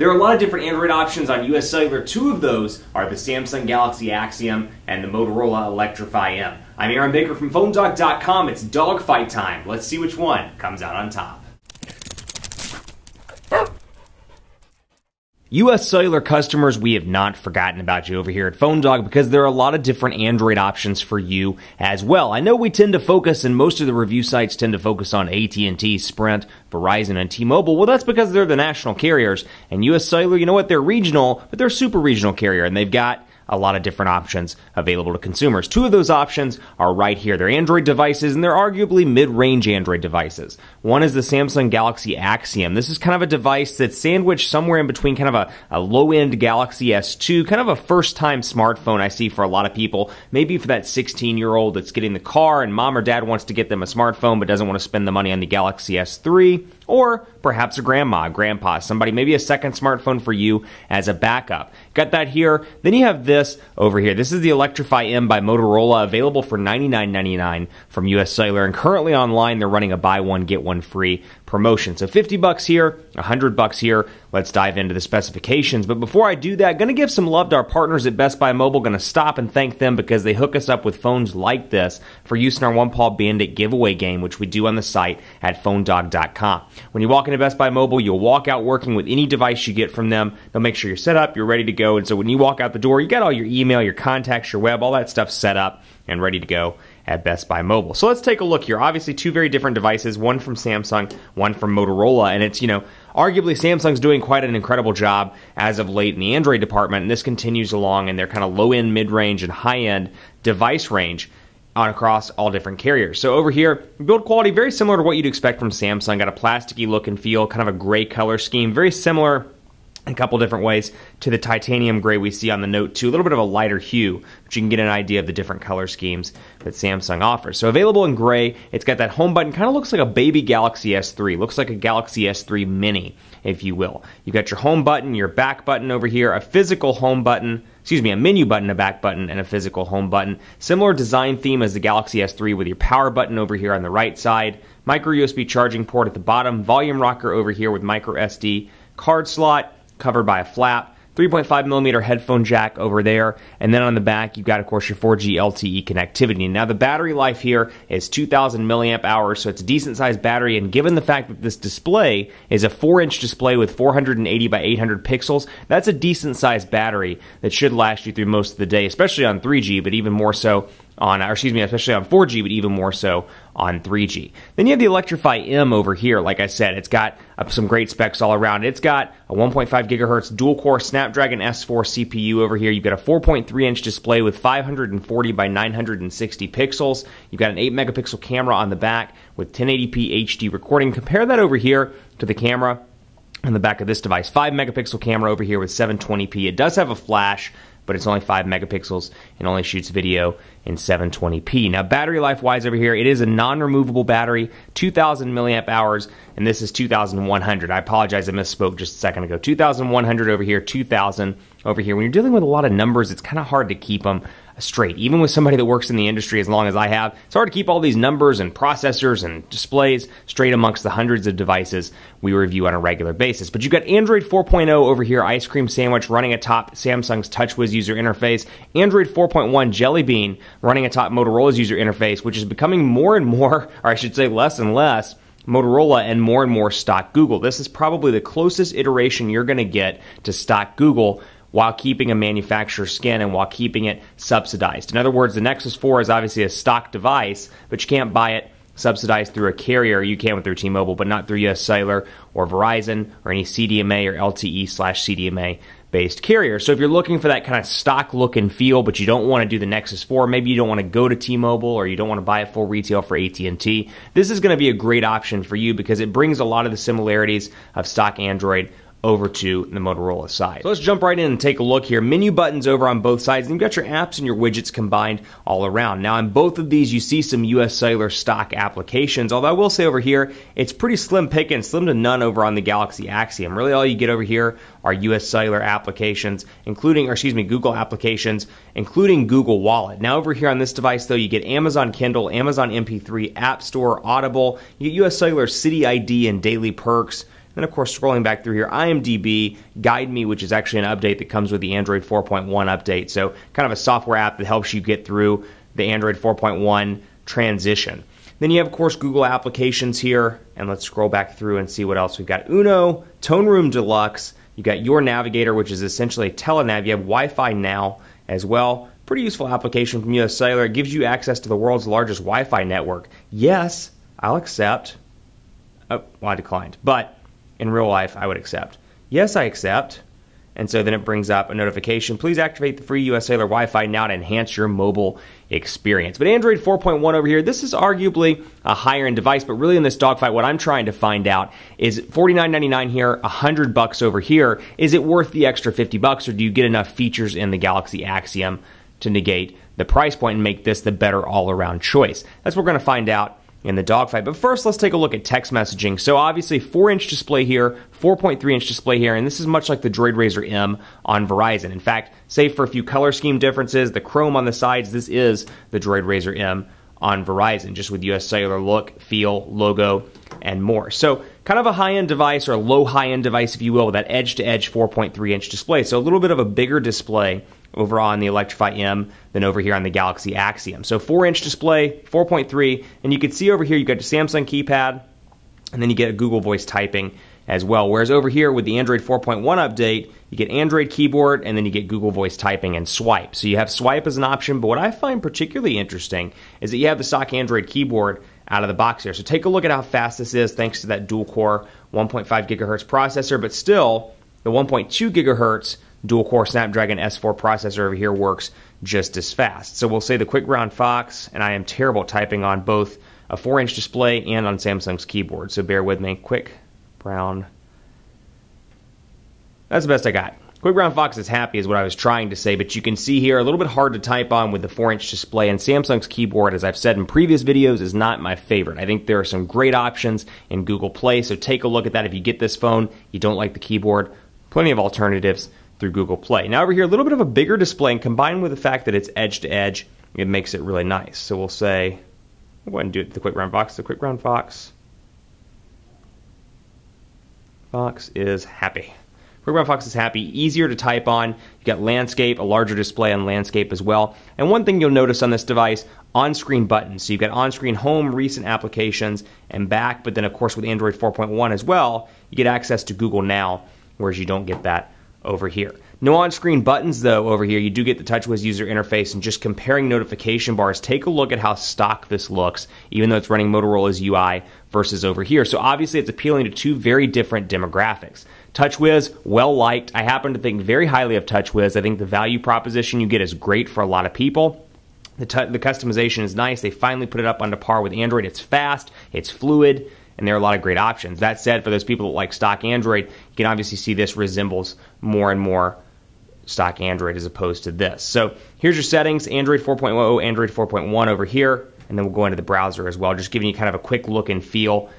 There are a lot of different Android options on US Cellular. Two of those are the Samsung Galaxy Axiom and the Motorola Electrify M. I'm Aaron Baker from PhoneDog.com. It's dogfight time. Let's see which one comes out on top. US Cellular customers, we have not forgotten about you over here at PhoneDog because there are a lot of different Android options for you as well. I know we tend to focus, and most of the review sites tend to focus on AT&T, Sprint, Verizon, and T-Mobile. Well, that's because they're the national carriers. And US Cellular, you know what, they're regional, but they're a super regional carrier, and they've got a lot of different options available to consumers. Two of those options are right here. They're Android devices, and they're arguably mid-range Android devices. One is the Samsung Galaxy Axiom. This is kind of a device that's sandwiched somewhere in between kind of a low-end Galaxy S2, kind of a first-time smartphone I see for a lot of people. Maybe for that 16-year-old that's getting the car and mom or dad wants to get them a smartphone but doesn't want to spend the money on the Galaxy S3. Or perhaps a grandma, grandpa, somebody, maybe a second smartphone for you as a backup. Got that here. Then you have this over here. This is the Electrify M by Motorola, available for $99.99 from US Cellular. And currently online, they're running a buy one, get one free promotion. So $50 here, $100 here. Let's dive into the specifications. But before I do that, going to give some love to our partners at Best Buy Mobile. Going to stop and thank them because they hook us up with phones like this for use in our One Paw Bandit giveaway game, which we do on the site at PhoneDog.com. When you walk into Best Buy Mobile, you'll walk out working with any device you get from them. They'll make sure you're set up, you're ready to go. And so when you walk out the door, you got all your email, your contacts, your web, all that stuff set up and ready to go at Best Buy Mobile. So let's take a look here. Obviously, two very different devices, one from Samsung, one from Motorola, and it's, arguably Samsung's doing quite an incredible job as of late in the Android department, and this continues along in their kind of low-end, mid-range, and high-end device range across all different carriers. So over here, build quality very similar to what you'd expect from Samsung. Got a plasticky look and feel, kind of a gray color scheme, very similar in a couple different ways to the titanium gray we see on the Note 2. A little bit of a lighter hue, but you can get an idea of the different color schemes that Samsung offers. So available in gray, it's got that home button, kind of looks like a baby Galaxy S3, looks like a Galaxy S3 Mini, if you will. You've got your home button, your back button over here, a physical home button, a menu button, a back button, and a physical home button. Similar design theme as the Galaxy S3 with your power button over here on the right side, micro USB charging port at the bottom, volume rocker over here with micro SD card slot, covered by a flap, 3.5mm headphone jack over there, and then on the back you've got, of course, your 4G LTE connectivity. Now the battery life here is 2,000 milliamp hours, so it's a decent sized battery, and given the fact that this display is a 4-inch display with 480 by 800 pixels, that's a decent sized battery that should last you through most of the day, especially on 3G, but even more so especially on 4G, but even more so on 3G. Then you have the Electrify M over here. Like I said, it's got some great specs all around. It's got a 1.5 gigahertz dual-core Snapdragon S4 CPU over here. You've got a 4.3-inch display with 540 by 960 pixels. You've got an 8-megapixel camera on the back with 1080p HD recording. Compare that over here to the camera on the back of this device. 5-megapixel camera over here with 720p. It does have a flash, but it's only 5 megapixels and only shoots video in 720p. Now, battery life-wise over here, it is a non-removable battery, 2,000 milliamp hours, and this is 2,100. I apologize, I misspoke just a second ago. 2,100 over here, 2,000 over here. When you're dealing with a lot of numbers, it's kind of hard to keep them straight. Even with somebody that works in the industry as long as I have, it's hard to keep all these numbers and processors and displays straight amongst the hundreds of devices we review on a regular basis. But you've got Android 4.0 over here, ice cream sandwich, running atop Samsung's TouchWiz user interface. Android 4.1 Jelly Bean running atop Motorola's user interface, which is becoming more and more, or I should say less and less, Motorola and more stock Google. This is probably the closest iteration you're going to get to stock Google while keeping a manufacturer's skin and while keeping it subsidized. In other words, the Nexus 4 is obviously a stock device, but you can't buy it subsidized through a carrier. You can through T-Mobile, but not through US Cellular or Verizon or any CDMA or LTE/CDMA based carrier. So if you're looking for that kind of stock look and feel, but you don't want to do the Nexus 4, maybe you don't want to go to T-Mobile or you don't want to buy it full retail for AT&T, this is going to be a great option for you because it brings a lot of the similarities of stock Android over to the Motorola side. So let's jump right in and take a look here. Menu buttons over on both sides, and you've got your apps and your widgets combined all around. Now, on both of these, you see some US Cellular stock applications, although I will say over here, it's pretty slim picking, slim to none over on the Galaxy Axiom. Really, all you get over here are US Cellular applications, Google applications, including Google Wallet. Now, over here on this device, though, you get Amazon Kindle, Amazon MP3, App Store, Audible. You get US Cellular City ID and Daily Perks, Then, of course, scrolling back through here, IMDb, Guide Me, which is actually an update that comes with the Android 4.1 update. So kind of a software app that helps you get through the Android 4.1 transition. Then you have, of course, Google applications here. And let's scroll back through and see what else. We've got Uno, Tone Room Deluxe. You've got Your Navigator, which is essentially a telenav. You have Wi-Fi Now as well. Pretty useful application from US Cellular. It gives you access to the world's largest Wi-Fi network. Yes, I'll accept. Oh, well, I declined. But in real life, I would accept. Yes, I accept. And so then it brings up a notification. Please activate the free US Cellular Wi-Fi now to enhance your mobile experience. But Android 4.1 over here, this is arguably a higher-end device, but really in this dogfight, what I'm trying to find out is $49.99 here, $100 over here. Is it worth the extra $50, or do you get enough features in the Galaxy Axiom to negate the price point and make this the better all-around choice? That's what we're going to find out in the dogfight. But first, let's take a look at text messaging. So obviously 4-inch display here, 4.3-inch display here, and this is much like the DROID RAZR M on Verizon. In fact, save for a few color scheme differences, the chrome on the sides, this is the DROID RAZR M on Verizon, just with US Cellular look, feel, logo, and more. So kind of a high-end device, or a low high-end device, if you will, with that edge-to-edge 4.3-inch display. So a little bit of a bigger display over on the Electrify M than over here on the Galaxy Axiom. So 4-inch display, 4.3, and you can see over here you got the Samsung keypad, and then you get a Google Voice typing as well. Whereas over here with the Android 4.1 update, you get Android keyboard, and then you get Google Voice typing and swipe. So you have swipe as an option, but what I find particularly interesting is that you have the stock Android keyboard out of the box here. So take a look at how fast this is thanks to that dual-core 1.5 gigahertz processor, but still the 1.2 gigahertz dual-core Snapdragon S4 processor over here works just as fast. So we'll say the Quick Brown Fox, and I am terrible at typing on both a 4-inch display and on Samsung's keyboard, so bear with me. Quick Brown. That's the best I got. Quick Brown Fox is happy is what I was trying to say, but you can see here a little bit hard to type on with the 4-inch display, and Samsung's keyboard, as I've said in previous videos, is not my favorite. I think there are some great options in Google Play, so take a look at that. If you get this phone, you don't like the keyboard, plenty of alternatives through Google Play. Now over here, a little bit of a bigger display, and combined with the fact that it's edge-to-edge, it makes it really nice. So we'll say, we'll go ahead and do it to the Quick Brown Fox. The Quick Brown Fox is happy. Quick Brown Fox is happy. Easier to type on. You got landscape, a larger display on landscape as well. And one thing you'll notice on this device, on-screen buttons. So you've got on-screen home, recent applications, and back. But then, of course, with Android 4.1 as well, you get access to Google Now, whereas you don't get that over here. No on-screen buttons, though, over here. You do get the TouchWiz user interface, and just comparing notification bars, take a look at how stock this looks, even though it's running Motorola's UI versus over here. So obviously it's appealing to two very different demographics. TouchWiz, well-liked. I happen to think very highly of TouchWiz. I think the value proposition you get is great for a lot of people. The customization is nice. They finally put it up onto par with Android. It's fast, it's fluid, and there are a lot of great options. That said, for those people that like stock Android, you can obviously see this resembles more and more stock Android as opposed to this. So here's your settings, Android 4.0, Android 4.1 over here, and then we'll go into the browser as well, just giving you kind of a quick look and feel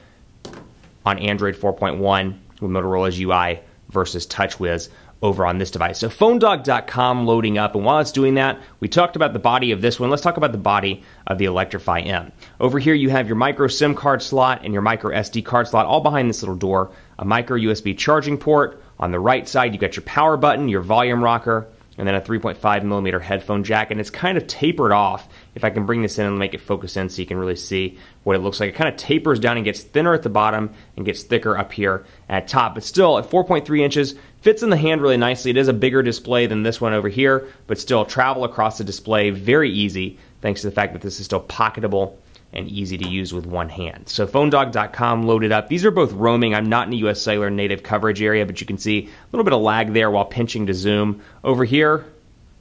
on Android 4.1 with Motorola's UI versus TouchWiz over on this device. So PhoneDog.com loading up, and while it's doing that, we talked about the body of this one. Let's talk about the body of the Electrify M. Over here you have your micro SIM card slot and your micro SD card slot all behind this little door, a micro USB charging port. On the right side, you've got your power button, your volume rocker, and then a 3.5mm headphone jack, and it's kind of tapered off. If I can bring this in and make it focus in so you can really see what it looks like. It kind of tapers down and gets thinner at the bottom and gets thicker up here at top. But still, at 4.3 inches, fits in the hand really nicely. It is a bigger display than this one over here, but still travel across the display very easy, thanks to the fact that this is still pocketable and easy to use with one hand. So PhoneDog.com loaded up. These are both roaming. I'm not in the US Cellular native coverage area, but you can see a little bit of lag there while pinching to zoom. Over here,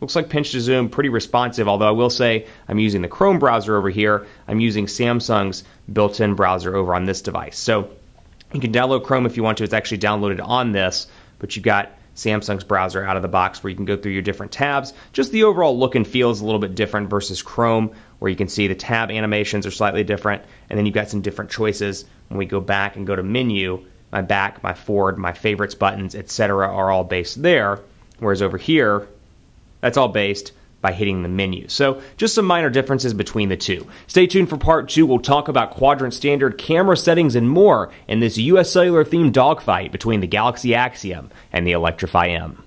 looks like pinch to zoom, pretty responsive, although I will say I'm using the Chrome browser over here. I'm using Samsung's built-in browser over on this device. So you can download Chrome if you want to. It's actually downloaded on this, but you've got Samsung's browser out of the box where you can go through your different tabs. Just the overall look and feel is a little bit different versus Chrome, where you can see the tab animations are slightly different, and then you've got some different choices. When we go back and go to menu, my back, my forward, my favorites buttons, etc. are all based there, whereas over here, that's all based by hitting the menu. So just some minor differences between the two. Stay tuned for part 2. We'll talk about quadrant standard camera settings and more in this US Cellular themed dogfight between the Galaxy Axiom and the Electrify M.